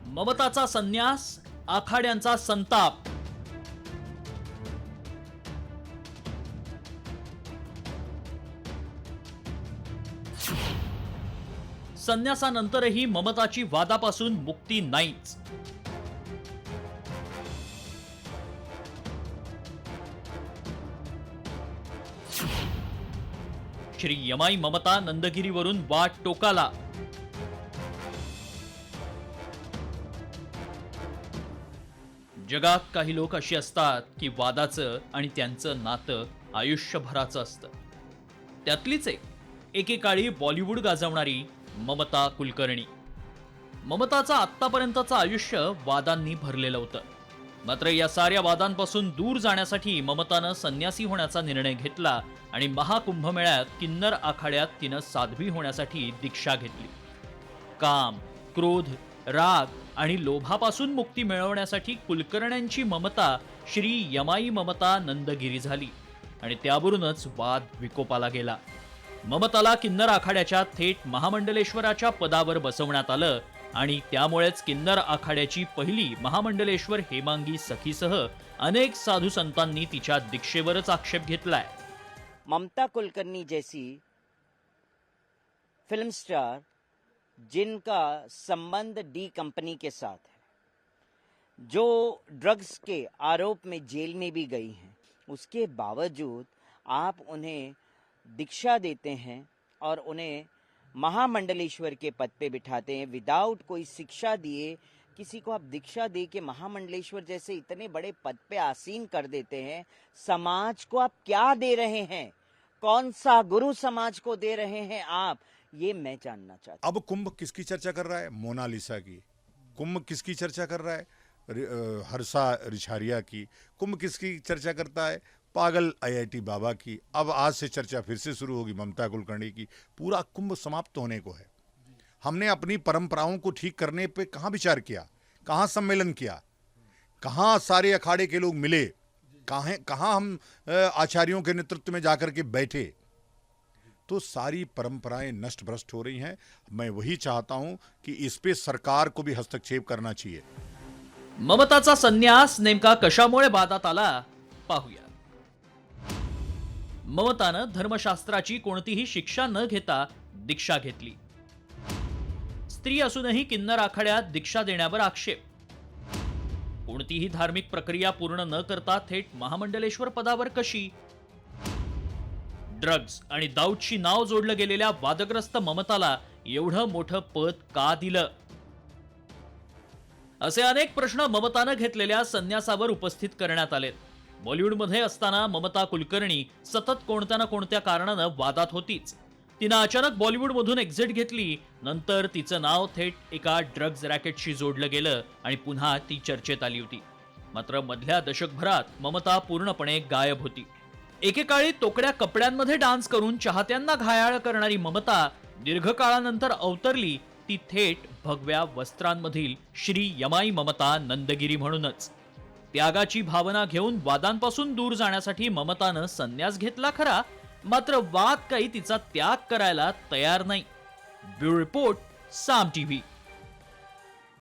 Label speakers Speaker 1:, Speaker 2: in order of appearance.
Speaker 1: ममताचा संन्यास, आखाड्यांचा संताप. संन्यासानंतरही ममताची वादापासून मुक्ती नाहीच. श्री यमाई ममता नंदगिरीवरून वाट टोकाला. जगात काही लोक अशी असतात की वादाचं आणि त्यांचं नातं आयुष्यभराचं असतं. त्यातलीच एकेकाळी बॉलिवूड गाजवणारी ममता कुलकर्णी. ममताचं आत्तापर्यंतचं आयुष्य वादांनी भरलेलं होतं. मात्र या साऱ्या वादांपासून दूर जाण्यासाठी ममतानं संन्यासी होण्याचा निर्णय घेतला आणि महाकुंभमेळ्यात किन्नर आखाड्यात तिनं साध्वी होण्यासाठी दीक्षा घेतली. काम, क्रोध, राग आणि लोभापासून मुक्ती मिळवण्यासाठी कुलकर्ण्यांची ममता श्री यमाई ममता नंदगिरी झाली आणि त्यावरूनच वाद विकोपाला गेला. ममताला किन्नर आखाड्याच्या थेट महामंडलेश्वराच्या पदावर बसवण्यात आलं आणि त्यामुळेच किन्नर आखाड्याची पहिली महामंडलेश्वर हेमांगी सखीसह अनेक साधू संतांनी तिच्या दीक्षेवरच आक्षेप घेतलाय.
Speaker 2: ममता कुलकर्णी जैसी फिल्म स्टार जिनका संबंध डी कंपनी के साथ है, जो ड्रग्स के आरोप में जेल में भी गई हैं, उसके बावजूद आप उन्हें दीक्षा देते हैं और उन्हें महामंडलेश्वर के पद पे बिठाते हैं विदाउट कोई शिक्षा दिए. किसी को आप दीक्षा दे के महामंडलेश्वर जैसे इतने बड़े पद पे आसीन कर देते हैं. समाज को आप क्या दे रहे हैं? कौन सा गुरु समाज को दे रहे हैं आप? ये मैं जानना चाहता हूं.
Speaker 3: अब कुंभ किसकी चर्चा कर रहा है? मोनालिसा की. कुंभ किसकी चर्चा कर रहा है? हर्षा रिछारिया की. कुंभ किसकी चर्चा करता है? पागल आईआईटी बाबा की. अब आज से चर्चा फिर से शुरू होगी ममता कुलकर्णी की. पूरा कुंभ समाप्त होने को है. हमने अपनी परंपराओं को ठीक करने पे कहाँ विचार किया, कहाँ सम्मेलन किया, कहाँ सारे अखाड़े के लोग मिले, कहाँ हम आचार्यों के नेतृत्व में जाकर के बैठे. तो सारी परंपराएं नष्ट भ्रष्ट हो रही हैं. मैं वही चाहता हूं कि इस पे सरकार को भी हस्तक्षेप करना चाहिए.
Speaker 1: ममताचा संन्यास नेमका कशामुळे वादात आला पाहूया. ममतानं धर्मशास्त्राची कोणतीही शिक्षा न घेता दीक्षा घेतली. स्त्री असूनही किन्नर आखाड्यात दीक्षा देण्यावर आक्षेप. कोणतीही धार्मिक प्रक्रिया पूर्ण न करता थेट महामंडलेश्वर पदावर कशी? ड्रग्ज आणि दाऊदशी नाव जोडलं गेलेल्या वादग्रस्त ममताला एवढं मोठं पद का दिलं? असे अनेक प्रश्न ममतानं घेतलेल्या संन्यासावर उपस्थित करण्यात आलेत. बॉलिवूडमध्ये असताना ममता कुलकर्णी सतत कोणत्या ना कोणत्या कारणानं वादात होतीच. तिनं अचानक बॉलिवूडमधून एक्झिट घेतली. नंतर तिचं नाव थेट एका ड्रग्ज रॅकेटशी जोडलं गेलं आणि पुन्हा ती चर्चेत आली होती. मात्र मधल्या दशकभरात ममता पूर्णपणे गायब होती. एकेकाळी तोकड्या कपड्यांमध्ये डान्स करून चाहत्यांना घायाळ करणारी ममता दीर्घकाळानंतर अवतरली ती थेट भगव्या वस्त्रांमधील श्री यमाई ममता नंदगिरी म्हणूनच. त्यागाची भावना घेऊन वादांपासून दूर जाण्यासाठी ममतानं संन्यास घेतला खरा, मात्र वाद काही तिचा त्याग करायला तयार नाही. ब्युरो रिपोर्ट, साम टीव्ही.